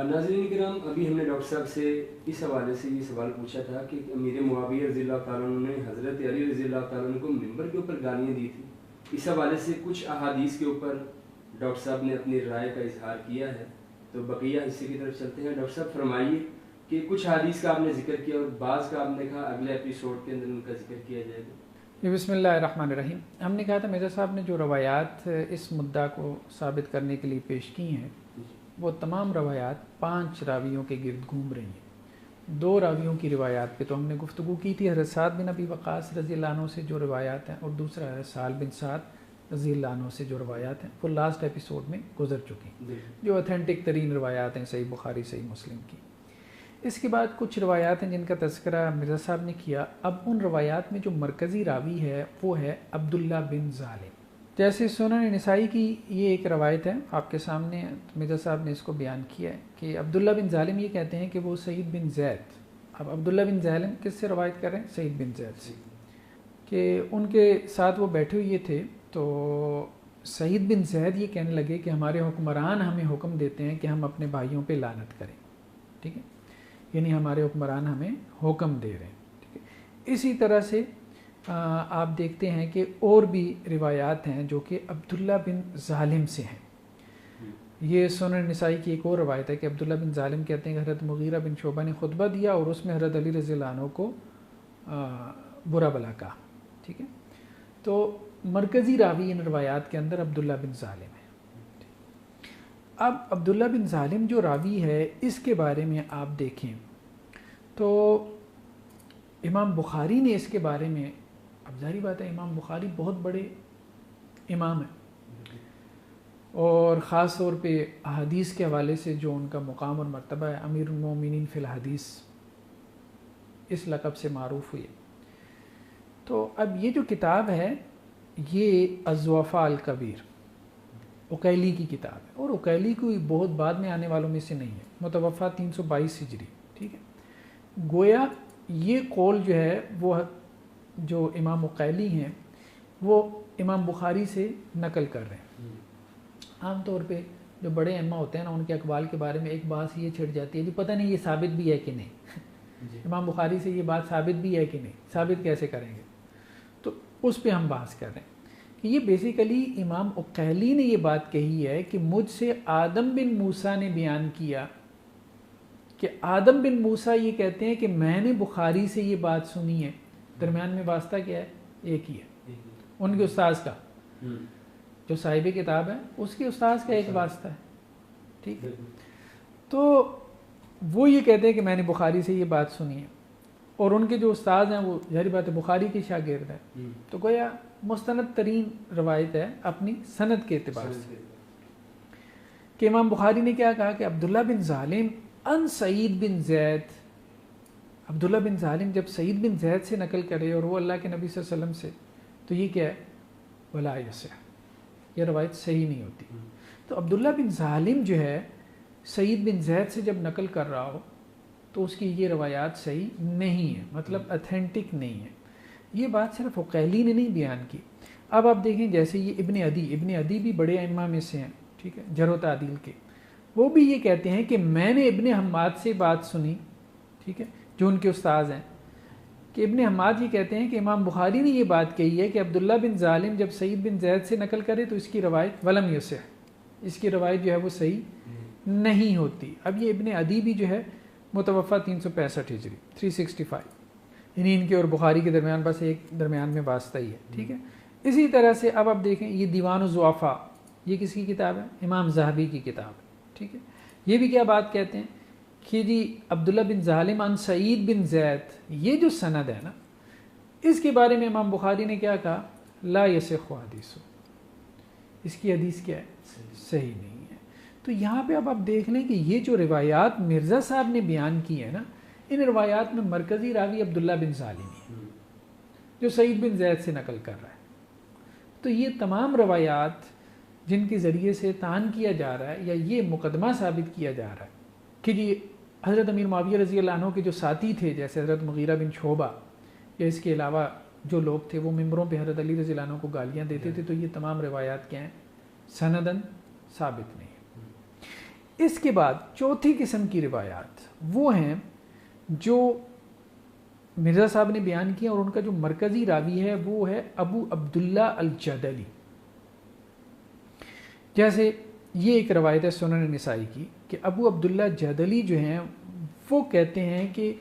ناظرین کرام، ابھی ہم نے ڈاکٹر صاحب سے اس حوالے سے یہ سوال پوچھا تھا کہ امیر معاویہ رضی اللہ تعالیٰ عنہ نے حضرت علی رضی اللہ تعالیٰ عنہ کو ممبر کے اوپر گالیاں دی تھی. اس حوالے سے کچھ احادیث کے اوپر ڈاکٹر صاحب نے اپنی رائے کا اظہار کیا ہے، تو بقیہ حصے کی طرف چلتے ہیں. ڈاکٹر صاحب فرمائیے کہ کچھ حدیث کا آپ نے ذکر کیا اور بعض کا آپ نے کہا اگلے ایپیسوڈ کے اندر ان کا ذکر کیا جائے گا. بسم اللہ الرحمن الرحیم. ہم نے کہا تھا مرزا صاحب نے جو روایات اس مدعا کو ثابت کرنے کے لیے پیش کی ہیں وہ تمام روایات 5 راویوں کے گرد گھوم رہی ہیں. 2 راویوں کی روایات پہ تو ہم نے گفتگو کی تھی، حضرت سعد بن ابی وقاص رضی اللہ عنہ سے جو روایات ہیں، اور دوسرا حضرت سہل بن سعد رضی اللہ عنہ سے جو روایات ہیں وہ لاسٹ ایپیسوڈ میں گزر چکی ہیں، جو اتھینٹک ترین روایات ہیں صحیح بخاری صحیح مسلم کی. اس کے بعد کچھ روایات ہیں جن کا تذکرہ مرزا صاحب نے کیا. اب ان روایات میں جو مرکزی راوی ہے وہ ہے عبداللہ بن ظالم. جیسے سنن نسائی کی یہ ایک روایت ہے آپ کے سامنے، مرزا صاحب نے اس کو بیان کیا ہے کہ عبداللہ بن ظالم یہ کہتے ہیں کہ وہ سعید بن زید. اب عبداللہ بن ظالم کس سے روایت کر رہے ہیں؟ سعید بن زید سے، کہ ان کے ساتھ وہ بیٹھے ہوئے تھے تو سعید بن زید یہ کہنے لگے کہ ہمارے حکمران ہمیں حکم دیتے ہیں کہ ہم اپنے بھائیوں پہ لعنت کریں. ٹھیک ہے، یعنی ہمارے حکمران ہمیں حکم دے رہے ہیں. ٹھیک ہے، اسی طرح سے آپ دیکھتے ہیں کہ اور بھی روایات ہیں جو کہ عبداللہ بن ظالم سے ہیں. یہ سنن نسائی کی ایک اور روایت ہے کہ عبداللہ بن ظالم کہتے ہیں کہ حضرت مغیرہ بن شعبہ نے خطبہ دیا اور اس میں حضرت علی رضی اللہ عنہ کو برا بلا کہا. ٹھیک ہے، تو مرکزی راوی ان روایات کے اندر عبداللہ بن ظالم ہے. اب عبداللہ بن ظالم جو راوی ہے اس کے بارے میں آپ دیکھیں تو امام بخاری نے اس کے بارے میں، اب ظاہری بات ہے امام بخاری بہت بڑے امام ہیں اور خاص طور پہ احادیث کے حوالے سے جو ان کا مقام اور مرتبہ ہے، امیر المومنین فی الحدیث اس لقب سے معروف ہوئے. تو اب یہ جو کتاب ہے یہ الضعفاء الکبیر عقیلی کی کتاب ہے، اور عقیلی کوئی بہت بعد میں آنے والوں میں سے نہیں ہے، متوفہ 322 ہجری. ٹھیک ہے، گویا یہ قول جو ہے وہ جو امام عقیلی ہیں وہ امام بخاری سے نقل کر رہے ہیں. عام طور پہ جو بڑے ائمہ ہوتے ہیں نا ان کے اقوال کے بارے میں ایک بات یہ چھڑ جاتی ہے کہ پتہ نہیں یہ ثابت بھی ہے کہ نہیں. امام بخاری سے یہ بات ثابت بھی ہے کہ نہیں، ثابت کیسے کریں گے؟ تو اس پہ ہم بحث کر رہے ہیں کہ یہ بیسیکلی امام عقیلی نے یہ بات کہی ہے کہ مجھ سے آدم بن موسیٰ نے بیان کیا کہ آدم بن موسیٰ یہ کہتے ہیں کہ میں نے بخاری سے یہ بات سنی ہے. درمیان میں واسطہ کیا ہے؟ ایک ہی ہے، ان کے استاذ کا، جو صاحب کتاب ہے اس کے استاذ کا ایک واسطہ ہے. ٹھیک ہے، تو وہ یہ کہتے ہیں کہ میں نے بخاری سے یہ بات سنی ہے اور ان کے جو استاذ ہیں وہ ظاہری بات ہے بخاری کے شاگرد ہیں. تو گویا مستند ترین روایت ہے اپنی سند کے اعتبار سے کہ امام بخاری نے کیا کہا کہ عبداللہ بن ظالم ان سعید بن زید. عبداللہ بن ظالم جب سعید بن زید سے نقل کرے اور وہ اللہ کے نبی صلی اللہ علیہ وسلم سے، تو یہ کیا ہے؟ ولا یصح، یہ روایت صحیح نہیں ہوتی. تو عبداللہ بن ظالم جو ہے سعید بن زید سے جب نقل کر رہا ہو تو اس کی یہ روایات صحیح نہیں ہے، مطلب اتھینٹک نہیں ہے. یہ بات صرف عقیلی نے نہیں بیان کی. اب آپ دیکھیں جیسے یہ ابن عدی بھی بڑے ائمہ میں سے ہیں، ٹھیک ہے، جرح و تعدیل کے. وہ بھی یہ کہتے ہیں کہ میں نے ابن حماد سے بات سنی، ٹھیک ہے، جو ان کے استاذ ہیں، کہ ابن حماد یہ کہتے ہیں کہ امام بخاری نے یہ بات کہی ہے کہ عبداللہ بن ظالم جب سعید بن زید سے نقل کرے تو اس کی روایت ولم یصح، اس کی روایت جو ہے وہ صحیح نہیں ہوتی. اب یہ ابن عدی بھی جو ہے متوفہ 365 ہجری 365، یعنی ان کے اور بخاری کے درمیان بس ایک درمیان میں واسطہ ہی ہے. ٹھیک ہے، اسی طرح سے اب آپ دیکھیں یہ دیوان الضعفاء، یہ کس کی کتاب ہے؟ امام ذہبی کی کتاب ہے. ٹھیک ہے، یہ بھی کیا بات کہتے ہیں کہ جی عبداللہ بن ظالم عن سعید بن زید، یہ جو سند ہے نا اس کے بارے میں امام بخاری نے کیا کہا؟ لا یصح حدیث، اس کی حدیث کیا ہے؟ صحیح نہیں ہے. تو یہاں پہ اب آپ دیکھ لیں کہ یہ جو روایات مرزا صاحب نے بیان کی ہے نا، ان روایات میں مرکزی راوی عبداللہ بن ظالم ہے جو سعید بن زید سے نقل کر رہا ہے. تو یہ تمام روایات جن کے ذریعے سے طعن کیا جا رہا ہے یا یہ مقدمہ ثابت کیا جا رہا ہے کہ جی حضرت امیر معاویہ رضی اللہ عنہ کے جو ساتھی تھے جیسے حضرت مغیرہ بن شعبہ یا اس کے علاوہ جو لوگ تھے وہ ممبروں پہ حضرت علی رضی اللہ عنہ کو گالیاں دیتے تھے، تو یہ تمام روایات کیا ہیں؟ سندن ثابت نہیں. اس کے بعد چوتھی قسم کی روایات وہ ہیں جو مرزا صاحب نے بیان کیا، اور ان کا جو مرکزی راوی ہے وہ ہے ابو عبداللہ الجدلی. جیسے یہ ایک روایت ہے سنن نسائی کی کہ ابو عبداللہ جدلی جو ہیں وہ کہتے ہیں کہ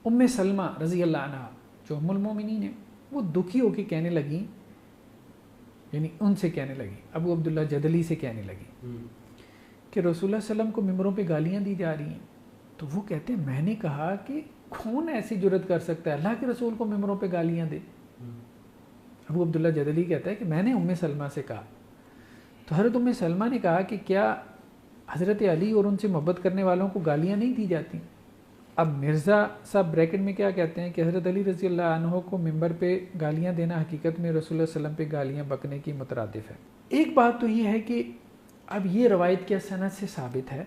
ام سلمہ رضی اللہ عنہ جو ام المومنین ہیں وہ دکھی ہو کے کہنے لگیں، یعنی ان سے کہنے لگی، ابو عبداللہ جدلی سے کہنے لگی کہ رسول اللہ علیہ وسلم کو ممبروں پہ گالیاں دی جا رہی ہیں. تو وہ کہتے ہیں میں نے کہا کہ کون ایسی جرت کر سکتا ہے اللہ کے رسول کو ممبروں پہ گالیاں دے. ابو عبداللہ جدلی کہتا ہے کہ میں نے ام سلمہ سے کہا. تو حضرت ام سلمہ نے کہا کہ کیا حضرت علی اور ان سے محبت کرنے والوں کو گالیاں نہیں دی جاتی؟ اب مرزا صاحب بریکٹ میں کیا کہتے ہیں کہ حضرت علی رضی اللہ عنہ کو ممبر پہ گالیاں دینا حقیقت میں رسول اللہ علیہ وسلم پہ گالیاں بکنے کی مترادف ہے. ایک بات تو یہ ہے کہ اب یہ روایت کیا سند سے ثابت ہے،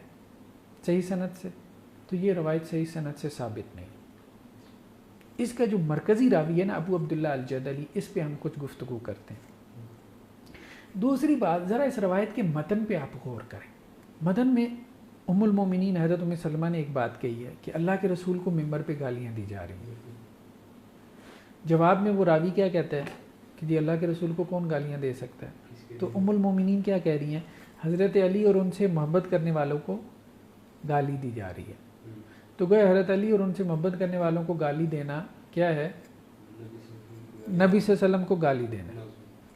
صحیح سند سے؟ تو یہ روایت صحیح سند سے ثابت نہیں. اس کا جو مرکزی راوی ہے نا ابو عبداللہ الجدلی، اس پہ ہم کچھ گفتگو کرتے ہیں. دوسری بات، ذرا اس روایت کے متن پہ آپ غور کریں. متن میں ام المومنین حضرت ام سلمہ نے ایک بات کہی ہے کہ اللہ کے رسول کو ممبر پہ گالیاں دی جا رہی ہیں. جواب میں وہ راوی کیا کہتا ہے کہ جی اللہ کے رسول کو کون گالیاں دے سکتا ہے؟ تو ام المومنین کیا کہہ رہی ہیں؟ حضرت علی اور ان سے محبت کرنے والوں کو گالی دی جا رہی ہے. تو گویا حضرت علی اور ان سے محبت کرنے والوں کو گالی دینا کیا ہے؟ نبی صلی اللہ علیہ وسلم کو گالی دینا.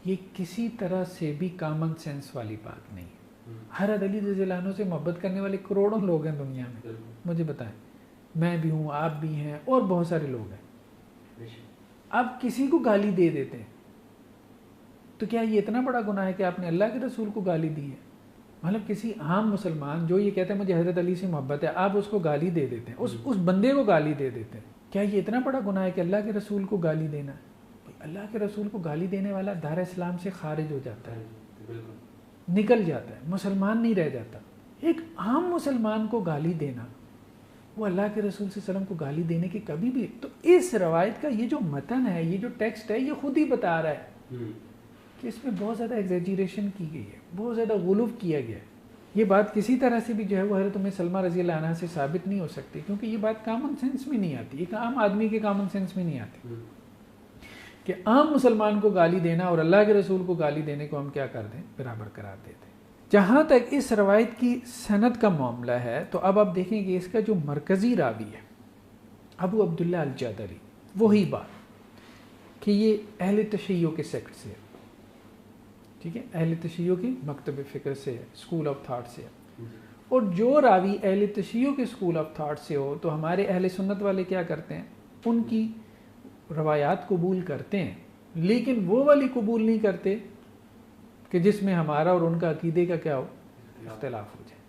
یہ کسی طرح سے بھی کامن سینس والی بات نہیں ہے. حضرت علی رضی اللہ عنہ سے محبت کرنے والے کروڑوں لوگ ہیں دنیا میں، مجھے بتائیں، میں بھی ہوں، آپ بھی ہیں، اور بہت سارے لوگ ہیں. آپ کسی کو گالی دے دیتے ہیں تو کیا یہ اتنا بڑا گناہ ہے کہ آپ نے اللہ کے رسول کو گالی دی ہے؟ مطلب کسی عام مسلمان جو یہ کہتے ہیں مجھے حضرت علی سے محبت ہے، آپ اس کو گالی دے دیتے ہیں، اس بندے کو گالی دے دیتے ہیں. کیا یہ اتنا بڑا گناہ ہے کہ اللہ کے رسول کو گالی دینا ہے؟ اللہ کے رسول کو گالی دینے والا دار اسلام سے خارج ہو جاتا ہے، نکل جاتا ہے، مسلمان نہیں رہ جاتا. ایک عام مسلمان کو گالی دینا، وہ اللہ کے رسول صلی اللہ علیہ وسلم کو گالی دینے کی کبھی بھی. تو اس روایت کا یہ جو متن ہے، یہ جو ٹیکسٹ ہے، یہ خود ہی بتا رہا ہے کہ اس میں بہت زیادہ ایگزیجریشن کی گئی ہے، بہت زیادہ غلو کیا گیا ہے. یہ بات کسی طرح سے بھی جو ہے وہ حضرت ام سلمہ رضی اللہ عنہ سے ثابت نہیں ہو سکتی، کیونکہ یہ بات کامن سینس میں نہیں آتی، ایک عام آدمی کے کامن سینس میں نہیں آتی کہ عام مسلمان کو گالی دینا اور اللہ کے رسول کو گالی دینے کو ہم کیا کر دیں؟ برابر قرار دیتے. جہاں تک اس روایت کی سند کا معاملہ ہے تو اب آپ دیکھیں کہ اس کا جو مرکزی راوی ہے ابو عبداللہ الجدلی، وہی بات کہ یہ اہل تشیع کے سیکٹ سے ہے، ٹھیک ہے، اہل تشیع کے مکتب فکر سے ہے، اسکول آف تھاٹ سے ہے. اور جو راوی اہل تشیع کے اسکول آف تھاٹ سے ہو تو ہمارے اہل سنت والے کیا کرتے ہیں؟ ان کی روایات قبول کرتے ہیں، لیکن وہ والی قبول نہیں کرتے کہ جس میں ہمارا اور ان کا عقیدے کا کیا ہو؟ اختلاف ہو جائے،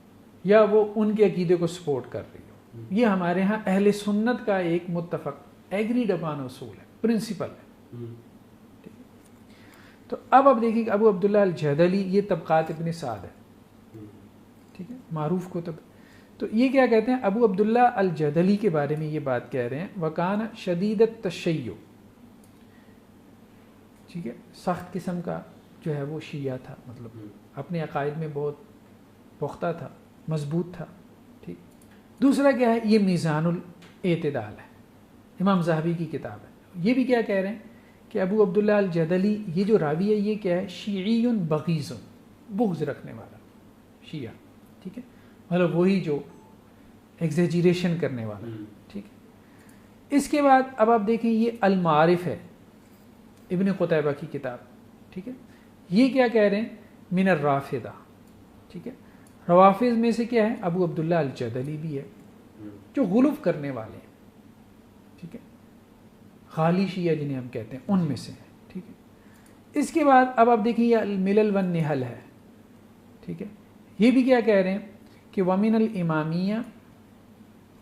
یا وہ ان کے عقیدے کو سپورٹ کر رہی ہو. یہ ہمارے ہاں اہل سنت کا ایک متفق ایگریڈ اپان اصول ہے، پرنسپل ہے. تو اب آپ دیکھیں کہ ابو عبداللہ الجدلی یہ طبقات ابن سعد ہے، ٹھیک ہے، معروف کتب. تو یہ کیا کہتے ہیں؟ ابو عبداللہ الجدلی کے بارے میں یہ بات کہہ رہے ہیں وکان شدید التشیع، ٹھیک ہے، سخت قسم کا جو ہے وہ شیعہ تھا، مطلب اپنے عقائد میں بہت پختہ تھا، مضبوط تھا. ٹھیک. دوسرا کیا ہے؟ یہ میزان الاعتدال ہے، امام ذہبی کی کتاب ہے. یہ بھی کیا کہہ رہے ہیں کہ ابو عبداللہ الجدلی یہ جو راوی ہے یہ کیا ہے؟ شیعی بغیض، بغض رکھنے والا شیعہ، ٹھیک ہے، مطلب وہی جو ایگزیجریشن کرنے والا. ٹھیک ہے. اس کے بعد اب آپ دیکھیں یہ المعارف ہے، ابن قتیبہ کی کتاب. ٹھیک ہے. یہ کیا کہہ رہے ہیں؟ من الرافضہ. ٹھیک ہے. روافض میں سے کیا ہے؟ ابو عبداللہ الجدلی بھی ہے، جو غلو کرنے والے ہیں. ٹھیک ہے. غالی شیعہ جنہیں ہم کہتے ہیں ان میں سے ہیں. ٹھیک ہے. اس کے بعد اب آپ دیکھیں یہ الملل والنحل ہے. ٹھیک ہے. یہ بھی کیا کہہ رہے ہیں کہ ومن الامامیہ،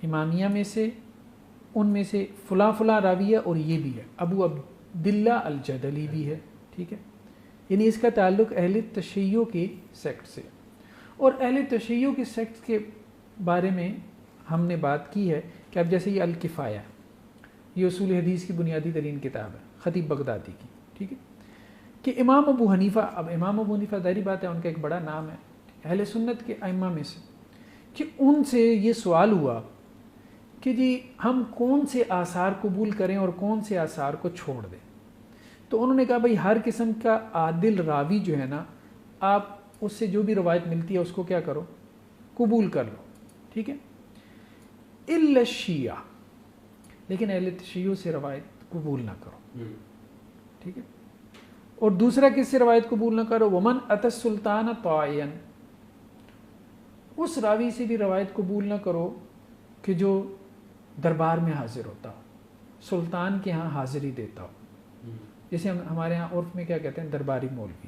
امامیہ میں سے ان میں سے فلاں فلاں راوی ہے، اور یہ بھی ہے ابو عبداللہ الجدلی بھی ہے. ٹھیک ہے. یعنی اس کا تعلق اہل تشیع کی سیکٹ سے. اور اہل تشیع کی سیکٹ کے بارے میں ہم نے بات کی ہے کہ اب جیسے یہ الکفایہ، یہ اصول حدیث کی بنیادی ترین کتاب ہے خطیب بغدادی کی. ٹھیک ہے. کہ امام ابو حنیفہ، اب امام ابو حنیفہ ظاہری بات ہے ان کا ایک بڑا نام ہے، اہل سنت کے ائمہ میں سے کہ ان سے یہ سوال ہوا کہ جی ہم کون سے آثار قبول کریں اور کون سے آثار کو چھوڑ دیں. تو انہوں نے کہا بھائی ہر قسم کا عادل راوی جو ہے نا آپ اس سے جو بھی روایت ملتی ہے اس کو کیا کرو, قبول کر لو, ٹھیک ہے. الا الشیعہ, لیکن اہل تشیع سے روایت قبول نہ کرو, ٹھیک ہے. اور دوسرا کس سے روایت قبول نہ کرو, ومن اتی السلطان طاعیا, اس راوی سے بھی روایت قبول نہ کرو کہ جو دربار میں حاضر ہوتا ہو, سلطان کے ہاں حاضری دیتا ہو, جیسے ہمارے ہاں عرف میں کیا کہتے ہیں درباری مولوی.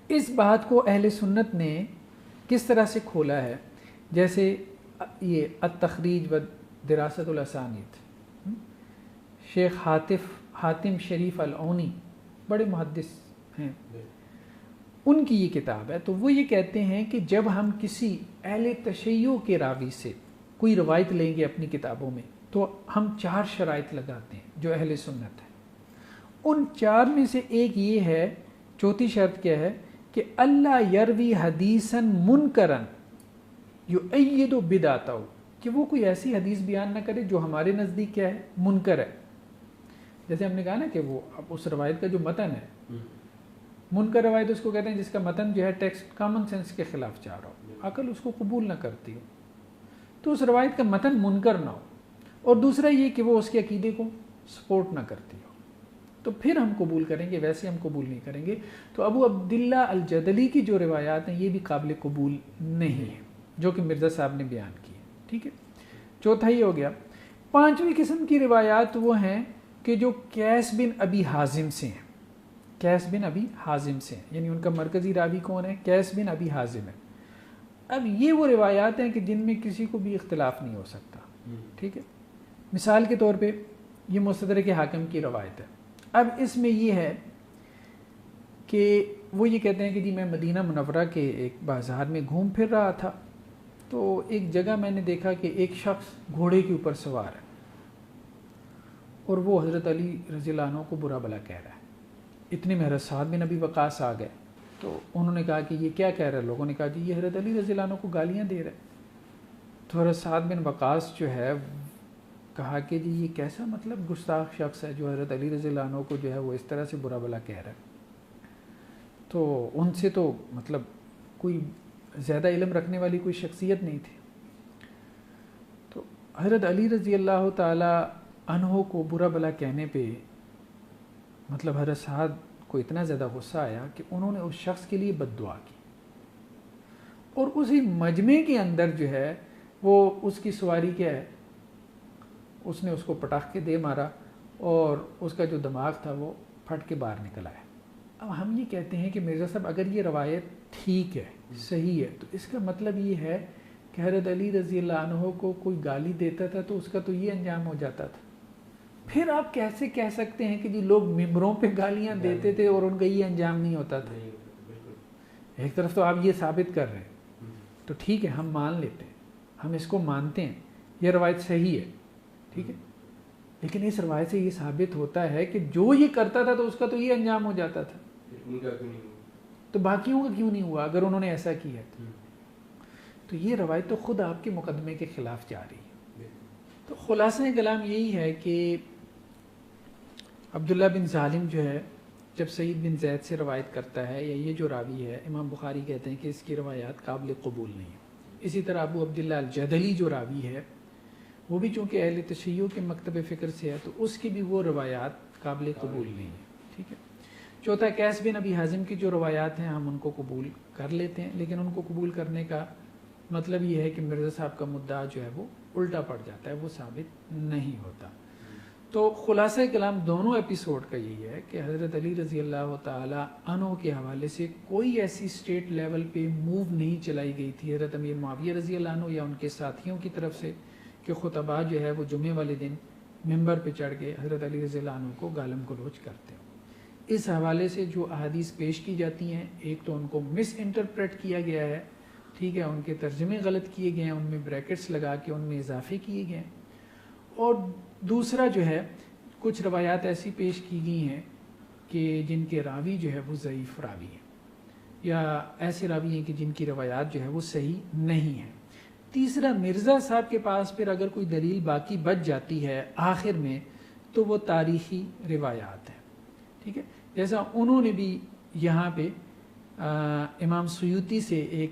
اس بات کو اہل سنت نے کس طرح سے کھولا ہے, جیسے یہ التخریج و دراست الاسانید, شیخ حاتم شریف العونی بڑے محدث ہیں, ان کی یہ کتاب ہے. تو وہ یہ کہتے ہیں کہ جب ہم کسی اہل تشیع کے راوی سے کوئی روایت لیں گے اپنی کتابوں میں تو ہم 4 شرائط لگاتے ہیں جو اہل سنت ہے. ان 4 میں سے ایک یہ ہے, چوتھی شرط کیا ہے کہ اللہ یروی حدیثا منکرا یؤید بدعتہ, کہ وہ کوئی ایسی حدیث بیان نہ کرے جو ہمارے نزدیک کیا ہے, منکر ہے. جیسے ہم نے کہا نا کہ وہ اس روایت کا جو متن ہے, منکر روایت اس کو کہتے ہیں جس کا متن جو ہے ٹیکسٹ کامن سینس کے خلاف جا رہا ہو, عقل اس کو قبول نہ کرتی ہو, تو اس روایت کا متن منکر نہ ہو. اور دوسرا یہ کہ وہ اس کے عقیدے کو سپورٹ نہ کرتی ہو, تو پھر ہم قبول کریں گے, ویسے ہم قبول نہیں کریں گے. تو ابو عبداللہ الجدلی کی جو روایات ہیں یہ بھی قابل قبول نہیں ہیں, جو کہ مرزا صاحب نے بیان کی ہے, ٹھیک ہے. چوتھا ہی ہو گیا. 5ویں قسم کی روایات وہ ہیں کہ جو قیس بن ابی حازم سے ہیں, قیس بن ابی حازم سے ہیں, یعنی ان کا مرکزی راوی کون ہے, قیس بن ابی حازم ہے. اب یہ وہ روایات ہیں کہ جن میں کسی کو بھی اختلاف نہیں ہو سکتا, ٹھیک ہے. مثال کے طور پہ یہ مستدرک حاکم کی روایت ہے. اب اس میں یہ ہے کہ وہ یہ کہتے ہیں کہ جی میں مدینہ منورہ کے ایک بازار میں گھوم پھر رہا تھا, تو ایک جگہ میں نے دیکھا کہ ایک شخص گھوڑے کے اوپر سوار ہے اور وہ حضرت علی رضی اللہ عنہ کو برا بھلا کہہ رہا ہے. اتنے میں حضرت سعد بن ابی وقاص آ گئے, تو انہوں نے کہا کہ یہ کیا کہہ رہا ہے. لوگوں نے کہا جی یہ حضرت علی رضی اللہ عنہ کو گالیاں دے رہا ہے. تو حضرت سعد بن وقاص جو ہے کہا کہ جی یہ کیسا مطلب گستاخ شخص ہے جو حضرت علی رضی اللہ عنہ کو جو ہے وہ اس طرح سے برا بھلا کہہ رہا ہے. تو ان سے تو مطلب کوئی زیادہ علم رکھنے والی کوئی شخصیت نہیں تھی. تو حضرت علی رضی اللہ تعالی عنہ کو برا بھلا کہنے پہ مطلب حضرت سعد کو اتنا زیادہ غصہ آیا کہ انہوں نے اس شخص کے لیے بد دعا کی, اور اسی مجمع کے اندر جو ہے وہ اس کی سواری کیا ہے, اس نے اس کو پٹاخ کے دے مارا اور اس کا جو دماغ تھا وہ پھٹ کے باہر نکل آیا. اب ہم یہ کہتے ہیں کہ مرزا صاحب اگر یہ روایت ٹھیک ہے, صحیح ہے, تو اس کا مطلب یہ ہے کہ حضرت علی رضی اللہ عنہ کو کوئی گالی دیتا تھا تو اس کا تو یہ انجام ہو جاتا تھا. پھر آپ کیسے کہہ سکتے ہیں کہ جی لوگ ممبروں پہ گالیاں دیتے تھے اور ان کا یہ انجام نہیں ہوتا تھا. ایک طرف تو آپ یہ ثابت کر رہے ہیں, تو ٹھیک ہے ہم مان لیتے ہیں, ہم اس کو مانتے ہیں, یہ روایت صحیح ہے, ٹھیک ہے. لیکن اس روایت سے یہ ثابت ہوتا ہے کہ جو یہ کرتا تھا تو اس کا تو یہ انجام ہو جاتا تھا, تو باقیوں کا کیوں نہیں ہوا اگر انہوں نے ایسا کیا ہے. تو یہ روایت تو خود آپ کے مقدمے کے خلاف جا رہی ہے. تو خلاصہ کلام یہی ہے کہ عبداللہ بن ظالم جو ہے جب سعید بن زید سے روایت کرتا ہے, یا یہ جو راوی ہے امام بخاری کہتے ہیں کہ اس کی روایات قابل قبول نہیں ہیں. اسی طرح ابو عبداللہ الجدلی جو راوی ہے وہ بھی چونکہ اہل تشیع کے مکتب فکر سے ہے تو اس کی بھی وہ روایات قابل قبول نہیں ہیں, ٹھیک ہے. چوتھا قیس بن ابی حازم کی جو روایات ہیں ہم ان کو قبول کر لیتے ہیں, لیکن ان کو قبول کرنے کا مطلب یہ ہے کہ مرزا صاحب کا مدعا جو ہے وہ الٹا پڑ جاتا ہے, وہ ثابت نہیں ہوتا. تو خلاصہ کلام دونوں ایپیسوڈ کا یہی ہے کہ حضرت علی رضی اللہ تعالی عنہ کے حوالے سے کوئی ایسی اسٹیٹ لیول پہ موو نہیں چلائی گئی تھی حضرت امیر معاویہ رضی اللہ عنہ یا ان کے ساتھیوں کی طرف سے کہ خطباء جو ہے وہ جمعے والے دن ممبر پہ چڑھ کے حضرت علی رضی اللہ عنہ کو گالم گلوچ کرتے ہوں. اس حوالے سے جو احادیث پیش کی جاتی ہیں, ایک تو ان کو مس انٹرپریٹ کیا گیا ہے, ٹھیک ہے, ان کے ترجمے غلط کیے گئے ہیں, ان میں بریکٹس لگا کے ان میں اضافے کیے گئے ہیں, اور دوسرا جو ہے کچھ روایات ایسی پیش کی گئی ہیں کہ جن کے راوی جو ہے وہ ضعیف راوی ہیں. یا ایسے راوی ہیں کہ جن کی روایات جو ہے وہ صحیح نہیں ہیں۔ تیسرا، مرزا صاحب کے پاس پھر اگر کوئی دلیل باقی بچ جاتی ہے آخر میں تو وہ تاریخی روایات ہیں، ٹھیک ہے، جیسا انہوں نے بھی یہاں پہ امام سیوطی سے ایک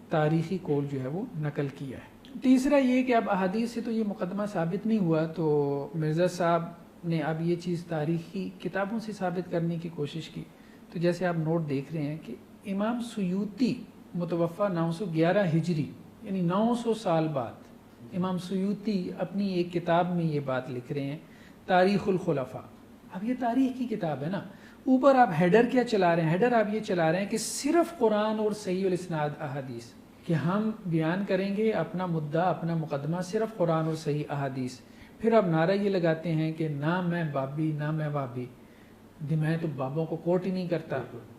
تاریخی قول جو ہے وہ نقل کیا ہے۔ تیسرا یہ کہ اب احادیث سے تو یہ مقدمہ ثابت نہیں ہوا، تو مرزا صاحب نے اب یہ چیز تاریخی کتابوں سے ثابت کرنے کی کوشش کی۔ تو جیسے آپ نوٹ دیکھ رہے ہیں کہ امام سیوطی متوفہ 911 ہجری یعنی 900 سال بعد امام سیوطی اپنی ایک کتاب میں یہ بات لکھ رہے ہیں، تاریخ الخلفاء۔ اب یہ تاریخ کی کتاب ہے نا، اوپر آپ ہیڈر کیا چلا رہے ہیں؟ ہیڈر آپ یہ چلا رہے ہیں کہ صرف قرآن اور صحیح الاسناد احادیث، کہ ہم بیان کریں گے اپنا مدعا، اپنا مقدمہ صرف قرآن اور صحیح احادیث۔ پھر آپ نعرہ یہ لگاتے ہیں کہ نہ میں بابی نہ میں وابی، میں تو بابوں کو کوٹ ہی نہیں کرتا،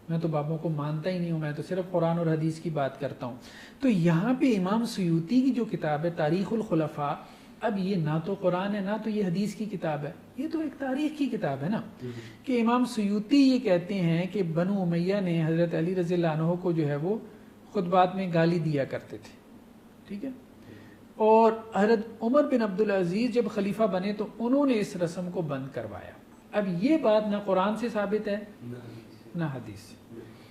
میں تو بابوں کو مانتا ہی نہیں ہوں، میں تو صرف قرآن اور حدیث کی بات کرتا ہوں۔ تو یہاں پہ امام سیوطی کی جو کتاب ہے تاریخ الخلفاء، اب یہ نہ تو قرآن ہے نہ تو یہ حدیث کی کتاب ہے، یہ تو ایک تاریخ کی کتاب ہے نا، کہ امام سیوطی یہ کہتے ہیں کہ بنو امیہ نے حضرت علی رضی اللہ عنہ کو جو ہے وہ خطبات میں گالی دیا کرتے تھے، ٹھیک ہے، اور حضرت عمر بن عبدالعزیز جب خلیفہ بنے تو انہوں نے اس رسم کو بند کروایا۔ اب یہ بات نہ قرآن سے ثابت ہے نہ حدیث سے،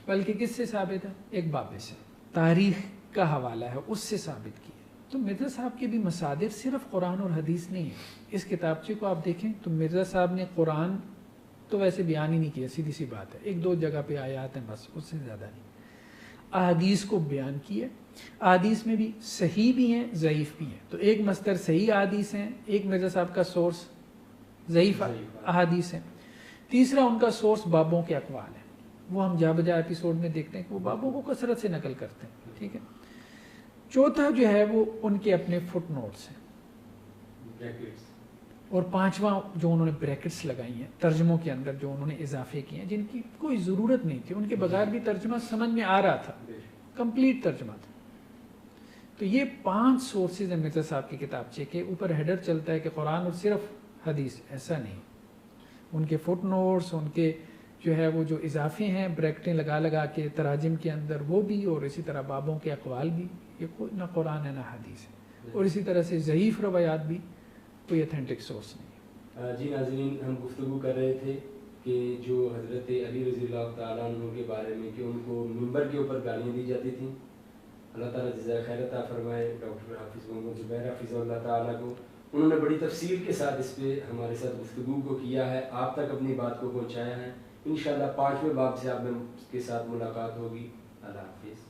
بلکہ کس سے ثابت ہے؟ ایک بابے سے، تاریخ کا حوالہ ہے، اس سے ثابت کی ہے۔ تو مرزا صاحب کے بھی مصادر صرف قرآن اور حدیث نہیں ہے۔ اس کتابچے کو آپ دیکھیں تو مرزا صاحب نے قرآن تو ویسے بیان ہی نہیں کیا، سیدھی سی بات ہے، ایک دو جگہ پہ آیات ہیں بس، اس سے زیادہ نہیں۔ احادیث کو بیان کیا، احادیث میں بھی صحیح بھی ہیں ضعیف بھی ہیں، تو ایک مصدر صحیح احادیث ہیں، ایک مرزا صاحب کا سورس ضعیف احادیث ہیں، تیسرا ان کا سورس بابوں کے اقوال ہیں، وہ ہم جا بجا ایپیسوڈ میں دیکھتے ہیں کہ وہ بابوں کو کثرت سے نقل کرتے ہیں، ٹھیک ہے۔ چوتھا جو ہے وہ ان کے اپنے فٹ نوٹس ہیں، اور پانچواں جو انہوں نے بریکٹس لگائی ہیں ترجموں کے اندر، جو انہوں نے اضافے کیے ہیں جن کی کوئی ضرورت نہیں تھی، ان کے بغیر بھی ترجمہ سمجھ میں آ رہا تھا، کمپلیٹ ترجمہ تھا۔ تو یہ 5 سورسز ہیں مرزا صاحب کی کتابچے کے، اوپر ہیڈر چلتا ہے کہ قرآن اور صرف حدیث، ایسا نہیں، ان کے فٹ نوٹس، ان کے جو ہے وہ جو اضافے ہیں بریکٹیں لگا لگا کے تراجم کے اندر وہ بھی، اور اسی طرح بابوں کے اقوال بھی، یہ کوئی نہ قرآن ہے نہ حدیث ہے، اور اسی طرح سے ضعیف روایات بھی کوئی اتھینٹک سورس نہیں ہے۔ جی ناظرین، ہم گفتگو کر رہے تھے کہ جو حضرت علی رضی اللہ تعالیٰ عنہ کے بارے میں کہ ان کو ممبر کے اوپر گالیاں دی جاتی تھیں، اللہ تعالیٰ جزائے خیر عطا فرمائے ڈاکٹر حافظ محمد زبیر حفظہ اللہ تعالیٰ کو، انہوں نے بڑی تفصیل کے ساتھ اس پہ ہمارے ساتھ گفتگو کو کیا ہے، آپ تک اپنی بات کو پہنچایا ہے۔ انشاءاللہ 5ویں باب سے آپ میں کے ساتھ ملاقات ہوگی۔ اللہ حافظ۔